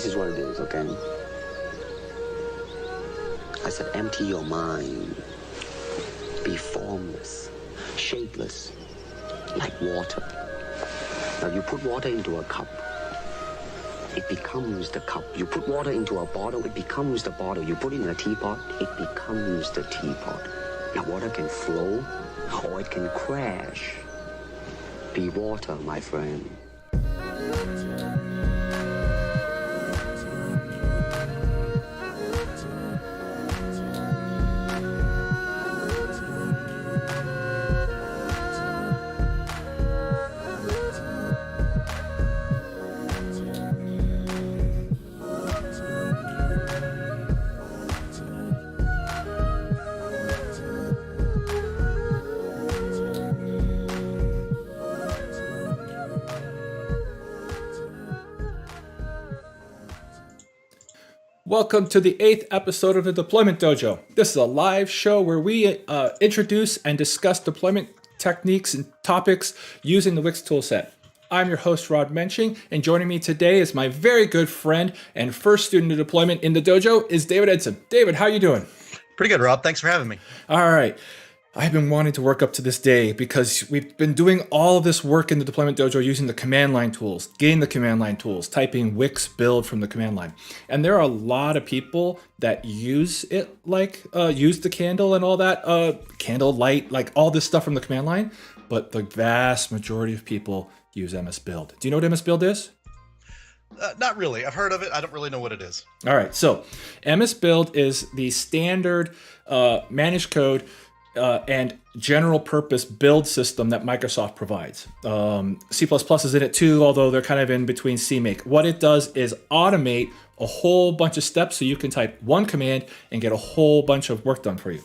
This is what it is, okay? I said empty your mind. Be formless, shapeless, like water. Now you put water into a cup, it becomes the cup. You put water into a bottle, it becomes the bottle. You put it in a teapot, it becomes the teapot. Now water can flow or it can crash. Be water, my friend. Welcome to the 8th episode of the Deployment Dojo. This is a live show where we introduce and discuss deployment techniques and topics using the WiX Toolset. I'm your host, Rob Mensching, and joining me today is my very good friend and first student of deployment in the dojo is David Edson. David, how you doing? Pretty good, Rob. Thanks for having me. All right. I've been wanting to work up to this day because we've been doing all of this work in the Deployment Dojo using the command line tools, getting the command line tools, typing WiXBuild from the command line. And there are a lot of people that use it, like use the candle and all that, candle light, like all this stuff from the command line. But the vast majority of people use MSBuild. Do you know what MSBuild is? Not really. I've heard of it. I don't really know what it is. All right. So MSBuild is the standard managed code and general purpose build system that Microsoft provides. C++ is in it too, although they're kind of in between CMake. What it does is automate a whole bunch of steps so you can type one command and get a whole bunch of work done for you.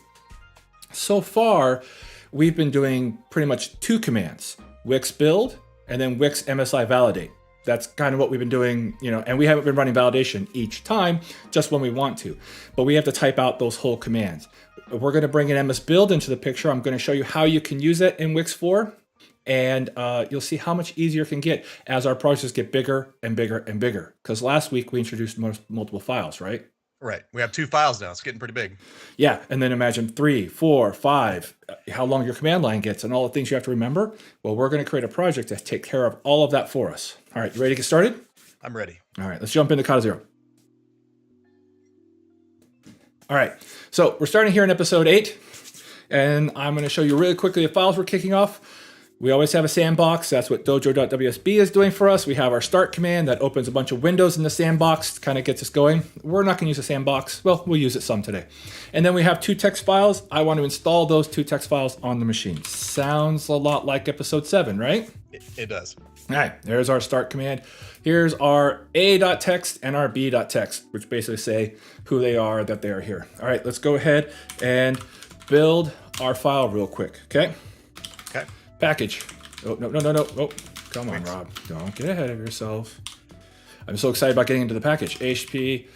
So far, we've been doing pretty much two commands, WiXBuild and then WiX MSI validate. That's kind of what we've been doing, and we haven't been running validation each time, just when we want to. But we have to type out those whole commands. We're going to bring an MSBuild into the picture. I'm going to show you how you can use it in WiX 4, and you'll see how much easier it can get as our projects get bigger and bigger and bigger. Because last week we introduced multiple files, right? Right. We have 2 files now. It's getting pretty big. Yeah, and then imagine 3, 4, 5, how long your command line gets and all the things you have to remember. Well, we're going to create a project to take care of all of that for us. All right, you ready to get started? I'm ready. All right, let's jump into Kata Zero. All right, so we're starting here in episode 8, and I'm going to show you really quickly the files we're kicking off. We always have a sandbox. That's what dojo.wsb is doing for us. We have our start command that opens a bunch of windows in the sandbox, kind of gets us going. We're not going to use a sandbox. Well, we'll use it some today. And then we have 2 text files. I want to install those 2 text files on the machine. Sounds a lot like episode 7, right? It does. All right, there's our start command. Here's our a.text and our b.text, which basically say who they are, that they are here. All right, let's go ahead and build our file real quick, okay? Okay. Package. Oh, no. Oh, come on, Rob. Don't get ahead of yourself. I'm so excited about getting into the package. HP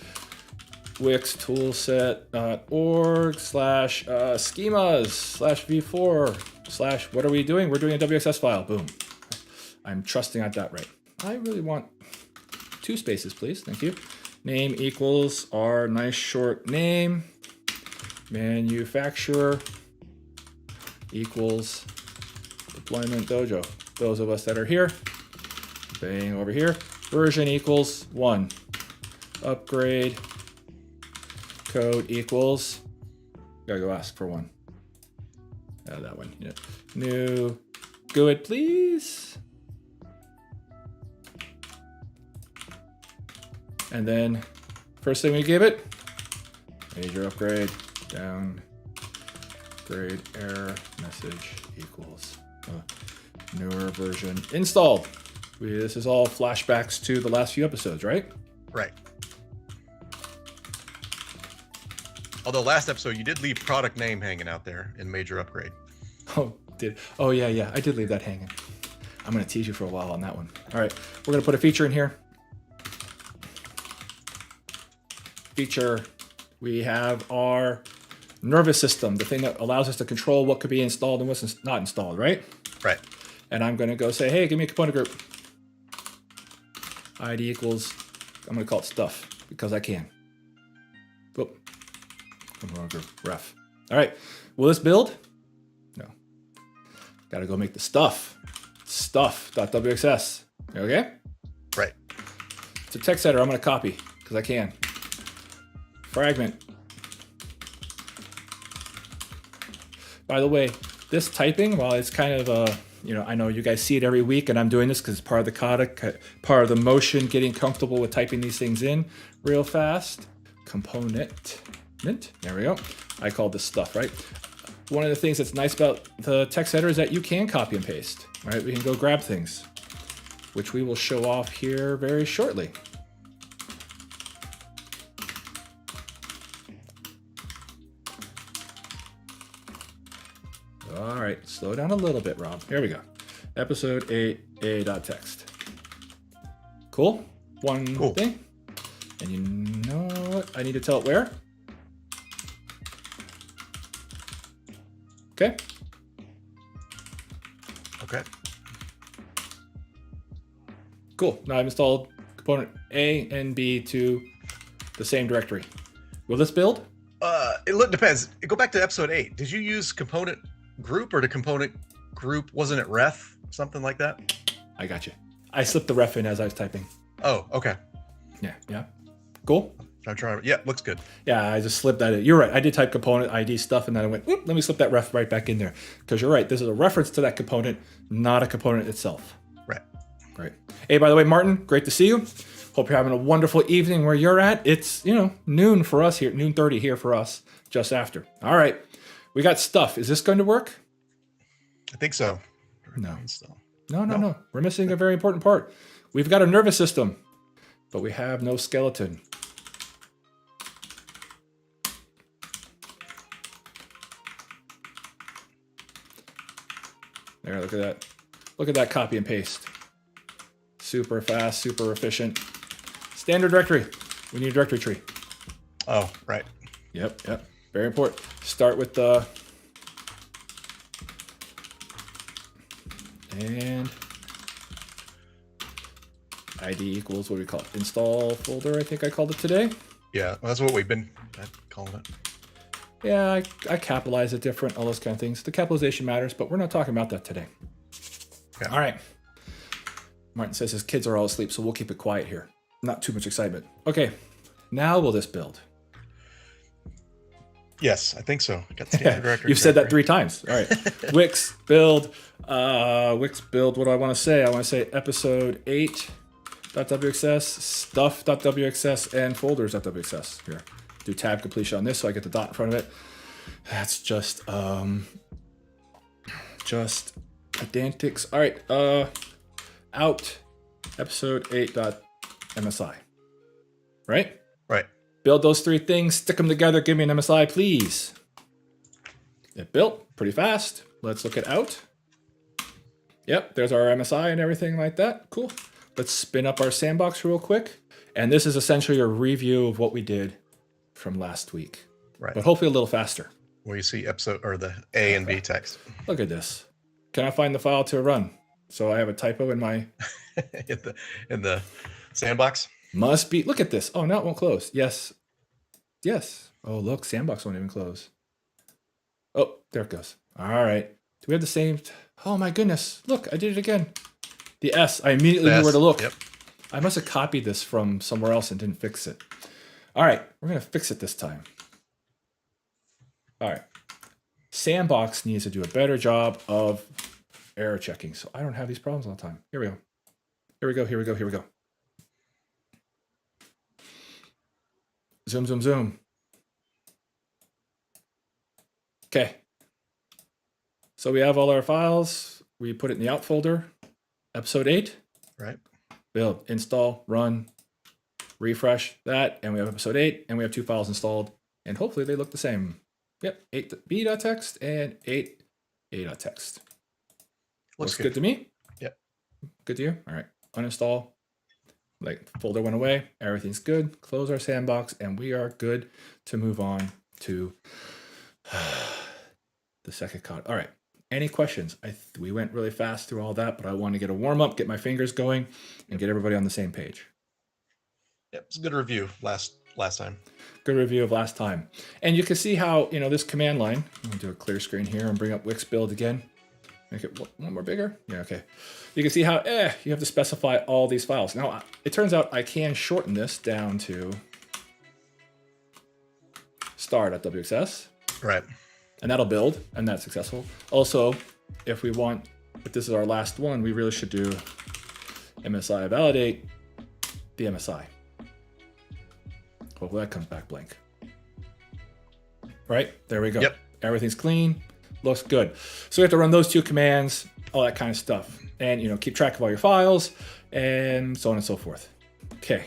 wixtoolset.org/schemas/v4/ what are we doing? We're doing a WXS file. Boom. I'm trusting I got that right. I really want 2 spaces, please. Thank you. Name equals our nice short name. Manufacturer equals Deployment Dojo. Those of us that are here, bang over here. Version equals 1. Upgrade code equals, gotta go ask for 1. That one. Yeah. New GUID, please. And then first thing we give it, major upgrade, downgrade error message equals newer version installed. This is all flashbacks to the last few episodes, right? Right. Although last episode you did leave product name hanging out there in major upgrade. Oh, yeah, I did leave that hanging. I'm gonna tease you for a while on that one. All right, we're gonna put a feature in here. Feature, we have our nervous system, the thing that allows us to control what could be installed and what's not installed, right? Right. And I'm going to go say, hey, give me a component group. ID equals I'm going to call it stuff because I can. Whoop. Ref. All right. Will this build? No. Got to go make the stuff. Stuff.wxs. Okay? Right. It's a text editor I'm going to copy because I can. Fragment. By the way, this typing, while it's kind of I know you guys see it every week, and I'm doing this because it's part of the kata, part of the motion, getting comfortable with typing these things in real fast. Component. There we go. I call this stuff, right? One of the things that's nice about the text editor is that you can copy and paste, right? We can go grab things, which we will show off here very shortly. All right, slow down a little bit, Rob. Here we go. Episode 8, a.text. Cool? Cool. Thing. And you know what? I need to tell it where. Okay. Okay. Cool. Now I've installed component A and B to the same directory. Will this build? It depends. Go back to episode 8. Did you use component group or the component group? Wasn't it ref? Something like that? I got you. I slipped the ref in as I was typing. Oh, okay. Yeah. Cool. I'm trying. Yeah, looks good. Yeah, I just slipped that in. You're right. I did type component ID stuff, and then I went, whoop, let me slip that ref right back in there. Because you're right. This is a reference to that component, not a component itself. Right. Great. Hey, by the way, Martin, great to see you. Hope you're having a wonderful evening where you're at. It's, noon for us here, noon 30 here for us, just after. All right. We got stuff. Is this going to work? I think so. No. No. We're missing a very important part. We've got a nervous system, but we have no skeleton. There, look at that. Look at that copy and paste. Super fast, super efficient. Standard directory. We need a directory tree. Oh, right. Yep. Very important. Start with the... And ID equals, what do we call it? Install folder, I think I called it today. Yeah, well, that's what we've been calling it. Yeah, I capitalize it different, all those kind of things. The capitalization matters, but we're not talking about that today. Okay. All right. Martin says his kids are all asleep, so we'll keep it quiet here. Not too much excitement. Okay, now will this build? Yes, I think so. I got standard directory. You've said that 3 times. All right. WiX build. WiX build. What do I want to say? I want to say episode 8.wxs, stuff.wxs, and folders.wxs. Here. Do tab completion on this so I get the dot in front of it. That's just pedantics. All right. Out episode 8.msi. Right? Right. Build those 3 things, stick them together, give me an MSI, please. It built pretty fast. Let's look at out. Yep, there's our MSI and everything like that. Cool. Let's spin up our sandbox real quick. And this is essentially a review of what we did from last week. Right. But hopefully a little faster. Where you see episode or the A and B text. Look at this. Can I find the file to run? So I have a typo in my... in the sandbox? Must be. Look at this. Oh, now it won't close. Yes. Oh, look, sandbox won't even close. Oh, there it goes. All right. Do we have the same? Oh my goodness. Look, I did it again. The S. I immediately knew where to look. Yep. I must have copied this from somewhere else and didn't fix it. All right. We're going to fix it this time. All right. Sandbox needs to do a better job of error checking. So I don't have these problems all the time. Here we go. Zoom. Okay. So we have all our files. We put it in the out folder. Episode 8. Right. Build, install, run, refresh that. And we have episode 8. And we have 2 files installed. And hopefully they look the same. Yep. 8b.txt and 8a.txt. Looks good to me. Yep. Good to you? All right. Uninstall. Like folder went away, everything's good. Close our sandbox, and we are good to move on to the second code. All right. Any questions? We went really fast through all that, but I want to get a warm up, get my fingers going, and get everybody on the same page. Yep, it's a good review last time. Good review of last time. And you can see how, this command line, I'm gonna do a clear screen here and bring up WiX Build again. Make it one more bigger. Yeah, okay. You can see how you have to specify all these files. Now, it turns out I can shorten this down to star.wxs. Right. And that'll build, and that's successful. Also, if this is our last one, we really should do MSI validate the MSI. Hopefully that comes back blank. Right, there we go. Yep. Everything's clean, looks good. So we have to run those two commands, all that kind of stuff. And keep track of all your files, and so on and so forth. Okay,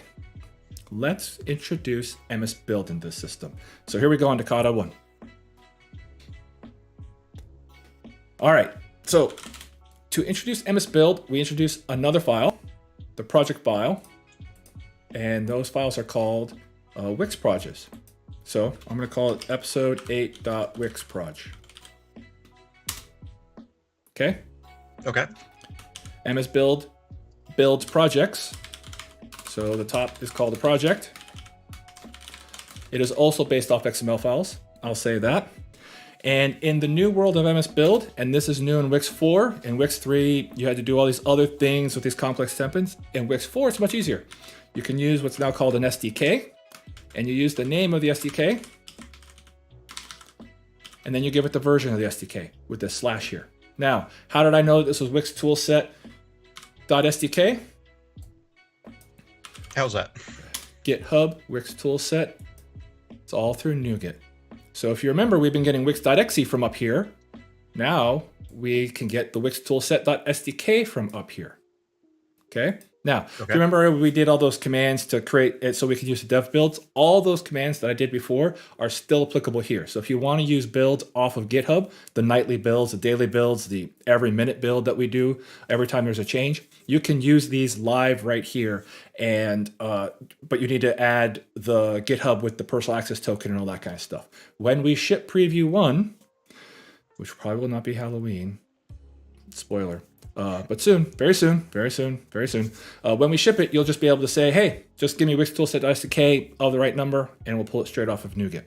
let's introduce MSBuild into the system. So here we go on to Kata 1. All right, so to introduce MSBuild, we introduce another file, the project file, and those files are called WiX projects. So I'm going to call it episode 8.wixproj. Okay? Okay. MSBuild builds projects. So the top is called the project. It is also based off XML files. I'll say that. And in the new world of MSBuild, and this is new in WiX 4, in WiX 3, you had to do all these other things with these complex templates. In WiX 4, it's much easier. You can use what's now called an SDK, and you use the name of the SDK, and then you give it the version of the SDK with this slash here. Now, how did I know that this was WiX Toolset.SDK? How's that? GitHub, WiX Toolset. It's all through NuGet. So if you remember, we've been getting Wix.exe from up here. Now we can get the WiX Toolset.SDK from up here. Okay. Now, if you remember, we did all those commands to create it so we could use the dev builds. All those commands that I did before are still applicable here. So if you want to use builds off of GitHub, the nightly builds, the daily builds, the every minute build that we do every time there's a change, you can use these live right here. And but you need to add the GitHub with the personal access token and all that kind of stuff. When we ship preview 1, which probably will not be Halloween, spoiler. But soon, very soon. When we ship it, you'll just be able to say, hey, just give me WiX Toolset.SDK of the right number, and we'll pull it straight off of NuGet.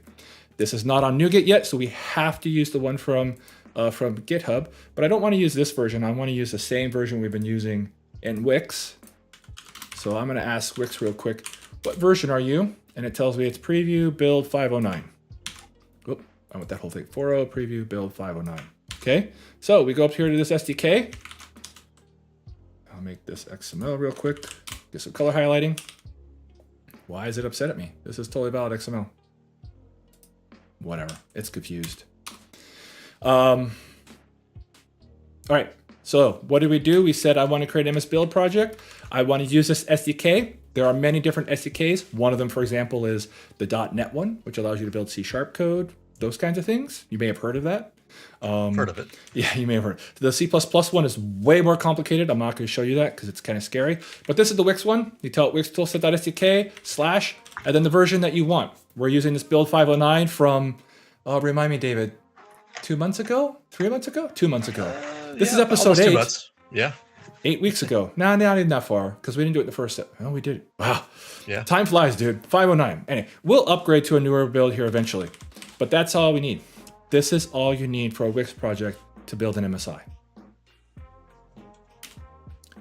This is not on NuGet yet, so we have to use the one from GitHub. But I don't want to use this version. I want to use the same version we've been using in WiX. So I'm going to ask WiX real quick, what version are you? And it tells me it's preview build 509. Oop, I want that whole thing. 4.0 preview build 509. Okay, so we go up here to this SDK. I'll make this XML real quick, get some color highlighting. Why is it upset at me? This is totally valid XML. Whatever, it's confused. All right, so what did we do? We said I want to create an MSBuild project. I want to use this SDK. There are many different SDKs. One of them, for example, is the .NET one, which allows you to build C# code, those kinds of things. You may have heard of that. Heard of it. Yeah, you may have heard. The C++ one is way more complicated. I'm not going to show you that because it's kind of scary. But this is the WiX one. You tell it WiX Toolset.SDK / and then the version that you want. We're using this build 509 from, remind me, David, 2 months ago? 3 months ago? 2 months ago. This is episode 8. 2 months. Yeah. 8 weeks ago. Nah, not even that far because we didn't do it in the first step. Oh, we did. Wow. Yeah. Time flies, dude. 509. Anyway, we'll upgrade to a newer build here eventually. But that's all we need. This is all you need for a WiX project to build an MSI.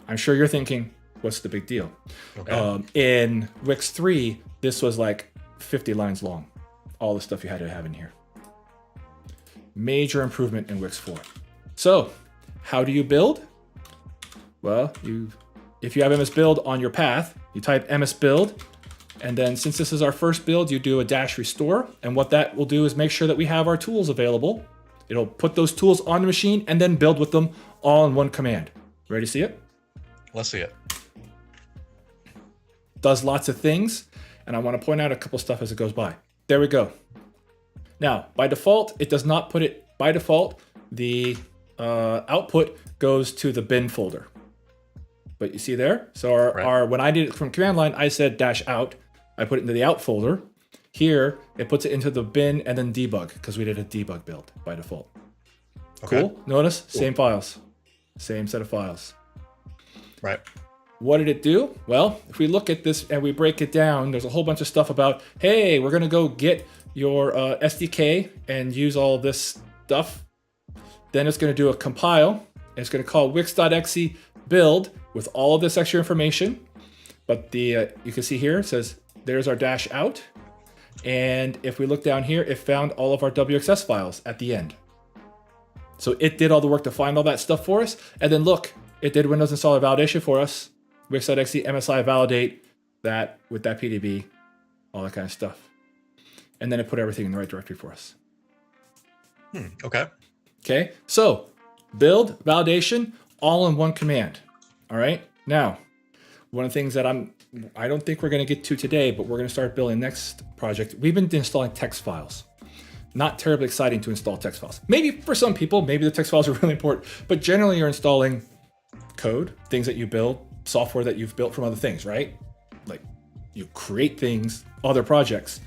I'm sure you're thinking, what's the big deal? Okay. In WiX 3, this was like 50 lines long. All the stuff you had to have in here. Major improvement in WiX 4. So, how do you build? Well, if you have MSBuild on your path, you type MSBuild, and then since this is our first build, you do a -restore. And what that will do is make sure that we have our tools available. It'll put those tools on the machine and then build with them all in one command. Ready to see it? Let's see it. Does lots of things. And I want to point out a couple stuff as it goes by. There we go. Now, by default, it does not put it, by default, the output goes to the bin folder. But you see there? So when I did it from command line, I said -out. I put it into the out folder. Here, it puts it into the bin and then debug because we did a debug build by default. Okay. Cool? Notice? Cool. Same files. Same set of files. Right. What did it do? Well, if we look at this and we break it down, there's a whole bunch of stuff about, hey, we're going to go get your SDK and use all this stuff. Then it's going to do a compile. And it's going to call wix.exe build with all of this extra information. But the you can see here, it says, there's our dash out. And if we look down here, it found all of our WXS files at the end. So it did all the work to find all that stuff for us. And then look, it did Windows installer validation for us. Wix.exe MSI validate that with that PDB, all that kind of stuff. And then it put everything in the right directory for us. Okay. Okay, so build, validation, all in one command. All right, now, one of the things that I don't think we're gonna get to today, but we're gonna start building next project. We've been installing text files. Not terribly exciting to install text files. Maybe for some people, maybe the text files are really important, but generally you're installing code, things that you build, software that you've built from other things, right? Like you create things, other projects.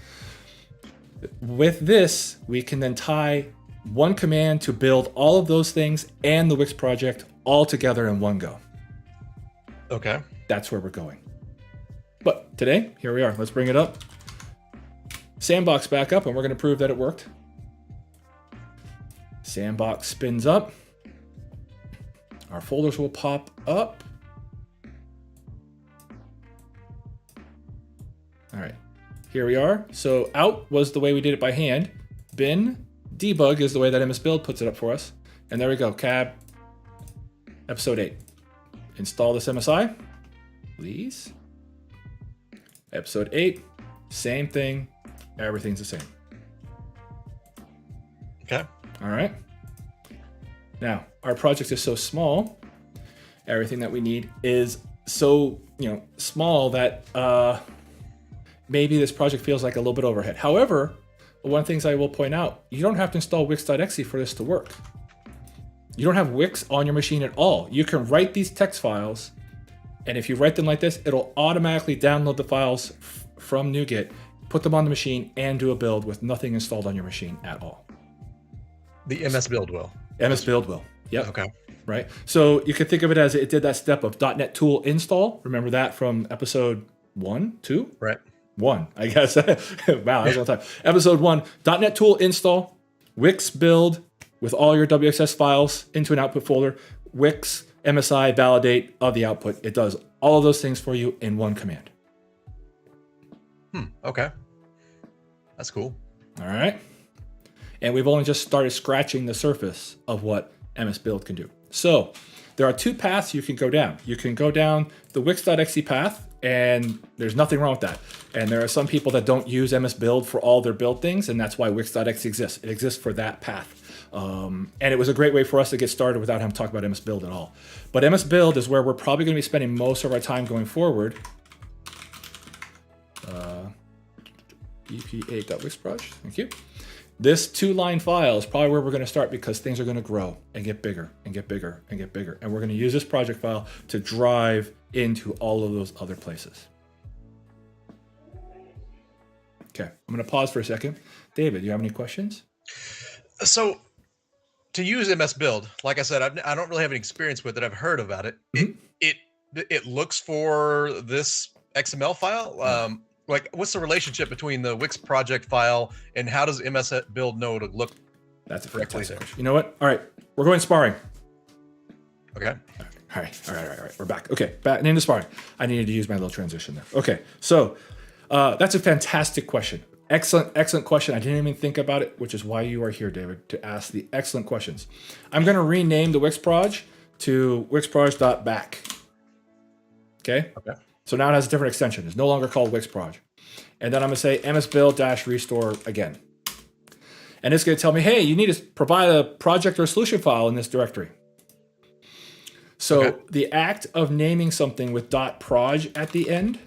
With this, we can then tie one command to build all of those things and the Wix project all together in one go. Okay. That's where we're going. But today, here we are. Let's bring it up. Sandbox back up, and we're going to prove that it worked. Sandbox spins up. Our folders will pop up. All right, here we are. So out was the way we did it by hand. Bin debug is the way that MSBuild puts it up for us. And there we go, cab episode 8. Install this MSI, please. Episode 8, same thing. Everything's the same. Okay. All right. Now, our project is so small. Everything that we need is so, small that maybe this project feels like a little bit overhead. However, one of the things I will point out, you don't have to install wix.exe for this to work. You don't have Wix on your machine at all. You can write these text files, and if you write them like this, it'll automatically download the files from NuGet, put them on the machine, and do a build with nothing installed on your machine at all. The MSBuild will. MSBuild will. Yep. Okay. Right. So you could think of it as it did that step of .NET Tool install. Remember that from episode 1, 2? Right. 1, I guess. Wow, that was a long time. Episode 1, .NET Tool install, Wix build with all your WXS files into an output folder, Wix MSI validate of the output. It does all of those things for you in one command. Okay. That's cool. All right. And we've only just started scratching the surface of what MSBuild can do. So there are two paths you can go down. You can go down the wix.exe path, and there's nothing wrong with that. And there are some people that don't use MSBuild for all their build things, and that's why wix.exe exists. It exists for that path. And it was a great way for us to get started without having to talk about MSBuild at all. But MSBuild is where we're probably going to be spending most of our time going forward. ep8.wixproj, thank you. This 2-line file is probably where we're going to start because things are going to grow and get bigger and get bigger and get bigger. And we're going to use this project file to drive into all of those other places. Okay, I'm going to pause for a second. David, do you have any questions? So to use MSBuild, like I said, I don't really have any experience with it. I've heard about it. It looks for this XML file. Like, what's the relationship between the Wix project file and how does MSBuild know to look? That's a fantastic question. You know what? All right, we're going sparring. Okay. All right. We're back. Okay, back into sparring. I needed to use my little transition there. Okay, so that's a fantastic question. Excellent question. I didn't even think about it, which is why you are here, David, to ask the excellent questions. I'm going to rename the Wix proj to wixproj.back. Okay? Okay. So now it has a different extension. It's no longer called Wix proj. And then I'm going to say msbuild-restore again. And it's going to tell me, hey, you need to provide a project or solution file in this directory. So the act of naming something with .proj at the end,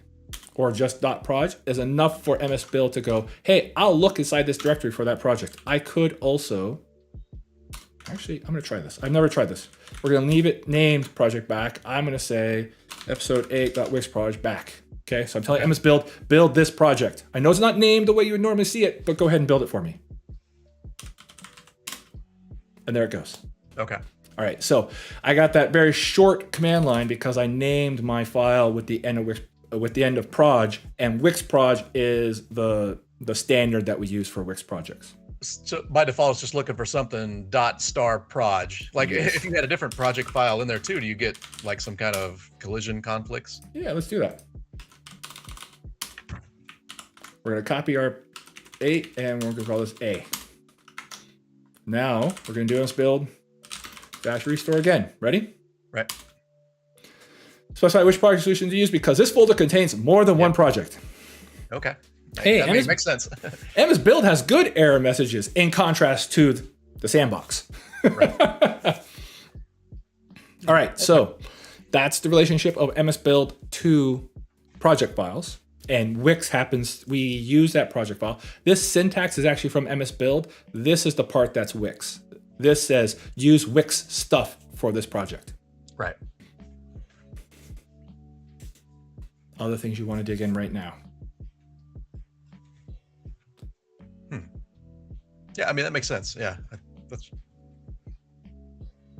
or just .proj, is enough for MSBuild to go, hey, I'll look inside this directory for that project. I could also, actually, I'm going to try this. I've never tried this. We're going to leave it named project back. I'm going to say episode 8.wixproj back. Okay, so I'm telling MSBuild, build this project. I know it's not named the way you would normally see it, but go ahead and build it for me. And there it goes. Okay. All All right, so I got that very short command line because I named my file with the end of proj, and WiX proj is the standard that we use for WiX projects. So by default, it's just looking for something .proj. Like Yes. if you had a different project file in there too, do you get like some kind of collision conflicts? Yeah, let's do that. We're gonna copy our 8 and we're gonna call this A. Now we're gonna do MSBuild dash restore again. Ready? Right. Specify which project solution to use because this folder contains more than one project. Okay. Hey, that makes sense. MSBuild has good error messages in contrast to the sandbox. Right. All right, so that's the relationship of MSBuild to project files. And WiX happens, we use that project file. This syntax is actually from MSBuild. This is the part that's WiX. This says use WiX stuff for this project. Right. Other things you want to dig in right now. Yeah, I mean, that makes sense. Yeah, that's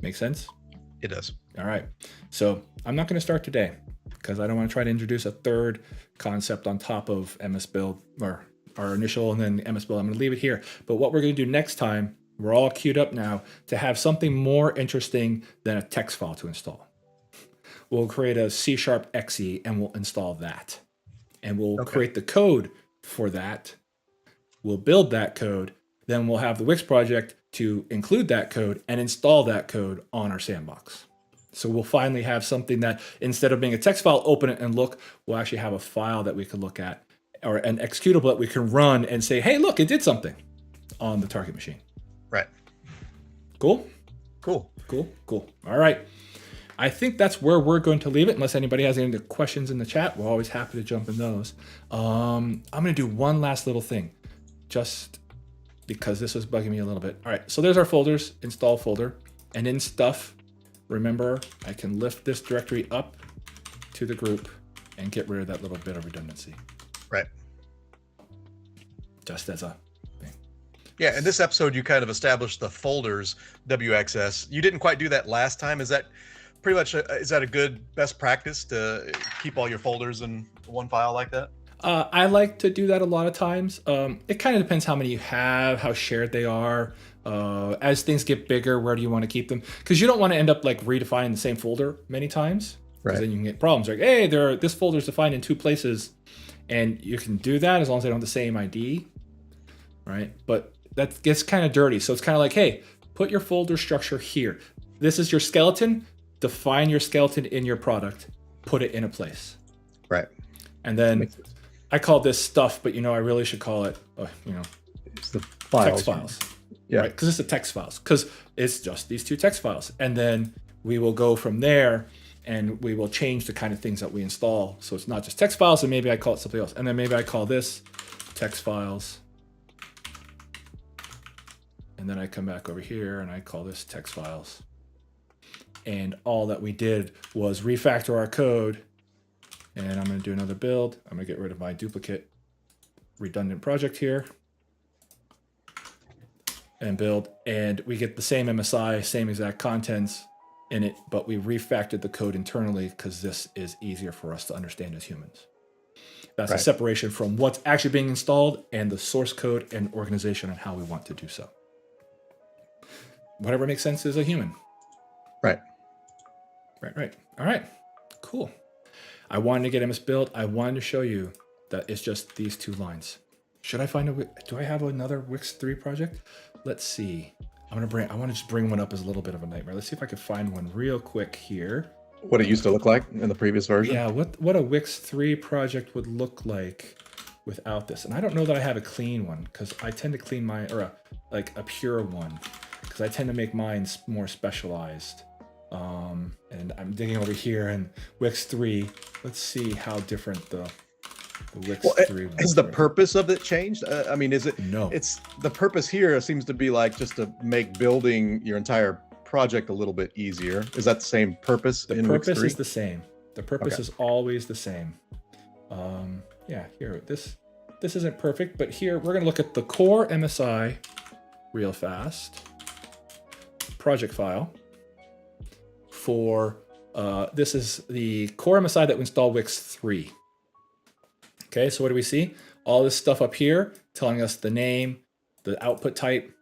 Make sense? it does. All right. So I'm not going to start today because I don't want to try to introduce a third concept on top of MSBuild or our initial and then MSBuild. I'm going to leave it here. But what we're going to do next time, we're all queued up now to have something more interesting than a text file to install. We'll create a C#.exe and we'll install that. And we'll create the code for that. We'll build that code. Then we'll have the WiX project to include that code and install that code on our sandbox. So we'll finally have something that instead of being a text file, open it and look, we'll actually have a file that we can look at or an executable that we can run and say, hey, look, it did something on the target machine. Right. Cool? Cool. Cool, cool. All right. I think that's where we're going to leave it. Unless anybody has any questions in the chat, we're always happy to jump in those. I'm going to do one last little thing just because this was bugging me a little bit. All right, so there's our folders, install folder, and in stuff, remember, I can lift this directory up to the group and get rid of that little bit of redundancy. Right. Just as a thing. Yeah, in this episode, you kind of established the folders WXS. You didn't quite do that last time. Is that pretty much, is that a good best practice to keep all your folders in one file like that? I like to do that a lot of times. It kind of depends how many you have, how shared they are. As things get bigger, where do you want to keep them? Because you don't want to end up like redefining the same folder many times. Because then you can get problems like, hey, this folder is defined in 2 places. And you can do that as long as they don't have the same ID, right? But that gets kind of dirty. So it's kind of like, hey, put your folder structure here. This is your skeleton. Define your skeleton in your product. Put it in a place. Right. And then I call this stuff, but I really should call it, It's the files. text files. Yeah. Right? Because it's the text files. Because it's just these 2 text files. And then we will go from there and we will change the kind of things that we install. So it's not just text files, and maybe I call it something else. And then maybe I call this text files. And then I come back over here and I call this text files. And all that we did was refactor our code. And I'm going to do another build. I'm going to get rid of my duplicate redundant project here. And build. And we get the same MSI, same exact contents in it, but we refactored the code internally because this is easier for us to understand as humans. That's a separation from what's actually being installed and the source code and organization and how we want to do so. Whatever makes sense as a human. Right. Right. All right. Cool. I wanted to get MSBuild. I wanted to show you that it's just these 2 lines. Should I find do I have another WiX 3 project? Let's see. I want to just bring one up as a little bit of a nightmare. Let's see if I can find one real quick here. What it used to look like in the previous version? Yeah, what a WiX 3 project would look like without this. And I don't know that I have a clean one because I tend to clean mine, or a pure one, because I tend to make mine more specialized. And I'm digging over here in WiX 3. Let's see how different the WiX 3 one Has the purpose of it changed? I mean, is it? No. It's the purpose here seems to be like just to make building your entire project a little bit easier. Is that the same purpose? The purpose is the same. The purpose is always the same. Yeah, here, this isn't perfect, but here we're going to look at the core MSI real fast. Project file. for, this is the core MSI that we install WiX 3. Okay, so what do we see? All this stuff up here telling us the name, the output type.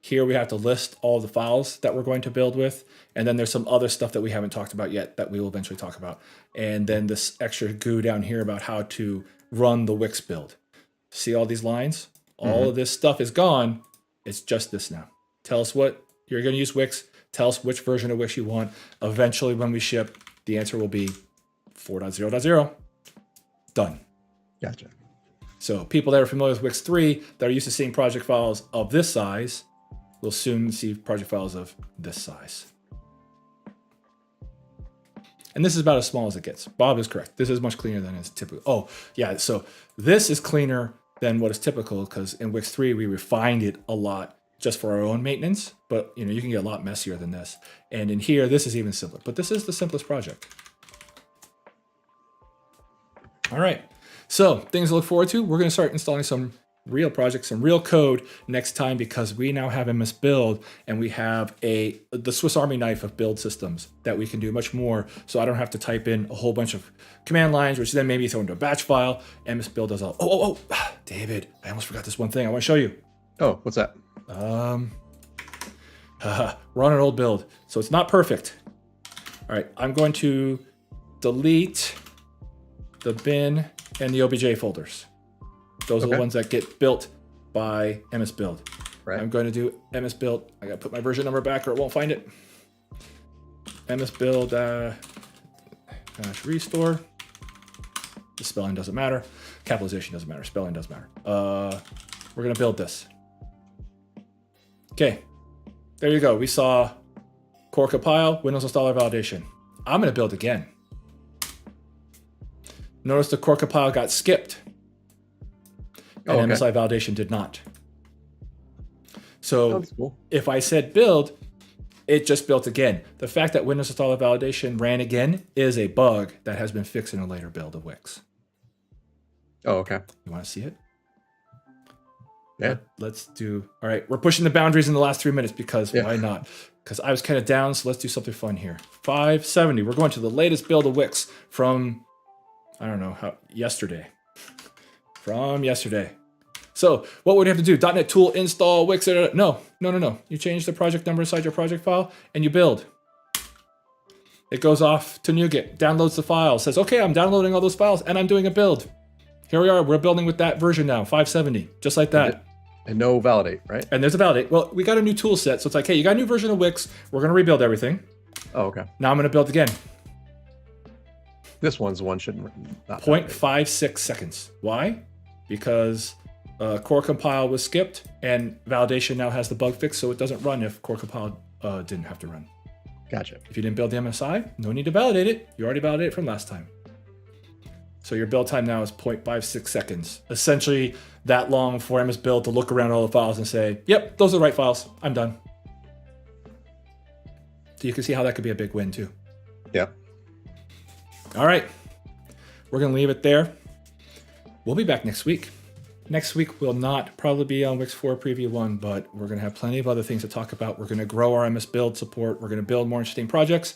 Here we have to list all the files that we're going to build with. And then there's some other stuff that we haven't talked about yet that we will eventually talk about. And then this extra goo down here about how to run the WiX build. See all these lines? All of this stuff is gone. It's just this now. Tell us what you're going to use WiX. Tell us which version of WiX you want. Eventually, when we ship, the answer will be 4.0.0. Done. Gotcha. So people that are familiar with WiX 3 that are used to seeing project files of this size will soon see project files of this size. And this is about as small as it gets. Bob is correct. This is much cleaner than is typical. Oh, yeah. So this is cleaner than what is typical because in WiX 3 we refined it a lot just for our own maintenance. But you know, you can get a lot messier than this. And in here, this is even simpler. But this is the simplest project. All right. So things to look forward to. We're going to start installing some real projects, some real code next time because we now have MSBuild and we have the Swiss Army knife of build systems that we can do much more. So I don't have to type in a whole bunch of command lines, which then maybe throw into a batch file. MSBuild does all. Oh, David, I almost forgot this one thing I want to show you. Oh, what's that? We're on an old build, so it's not perfect. All right, I'm going to delete the bin and the OBJ folders. Those are the ones that get built by MSBuild. Right. I'm going to do MSBuild. I got to put my version number back or it won't find it. MSBuild restore. The spelling doesn't matter. Capitalization doesn't matter. Spelling doesn't matter. We're going to build this. Okay. There you go. We saw core compile, Windows installer validation. I'm going to build again. Notice the core compile got skipped. And MSI validation did not. So cool. If I said build, it just built again. The fact that Windows installer validation ran again is a bug that has been fixed in a later build of WiX. Oh, okay. You want to see it? Yeah. Let's do. All right. We're pushing the boundaries in the last 3 minutes because why not? Because I was kind of down, so let's do something fun here. 570. We're going to the latest build of WiX from, I don't know, yesterday. From yesterday. So what would you have to do? .NET tool install WiX. No. You change the project number inside your project file and you build. It goes off to NuGet, downloads the file, says, okay, I'm downloading all those files and I'm doing a build. Here we are. We're building with that version now, 570, just like that. And no validate, right? And there's a validate. Well, we got a new tool set. So it's like, hey, you got a new version of WiX. We're going to rebuild everything. Oh, okay. Now I'm going to build again. This one's the one shouldn't not 0.56 seconds. Why? Because core compile was skipped and validation now has the bug fix, so it doesn't run if core compile didn't have to run. Gotcha. If you didn't build the MSI, no need to validate it. You already validated it from last time. So your build time now is 0.56 seconds. Essentially that long for MSBuild to look around all the files and say, yep, those are the right files. I'm done. So you can see how that could be a big win too. Yep. All right. We're going to leave it there. We'll be back next week. Next week will not probably be on WiX 4 Preview 1, but we're going to have plenty of other things to talk about. We're going to grow our MSBuild support. We're going to build more interesting projects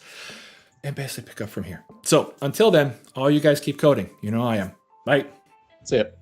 and basically pick up from here. So until then, all you guys keep coding. You know I am. Bye. That's it.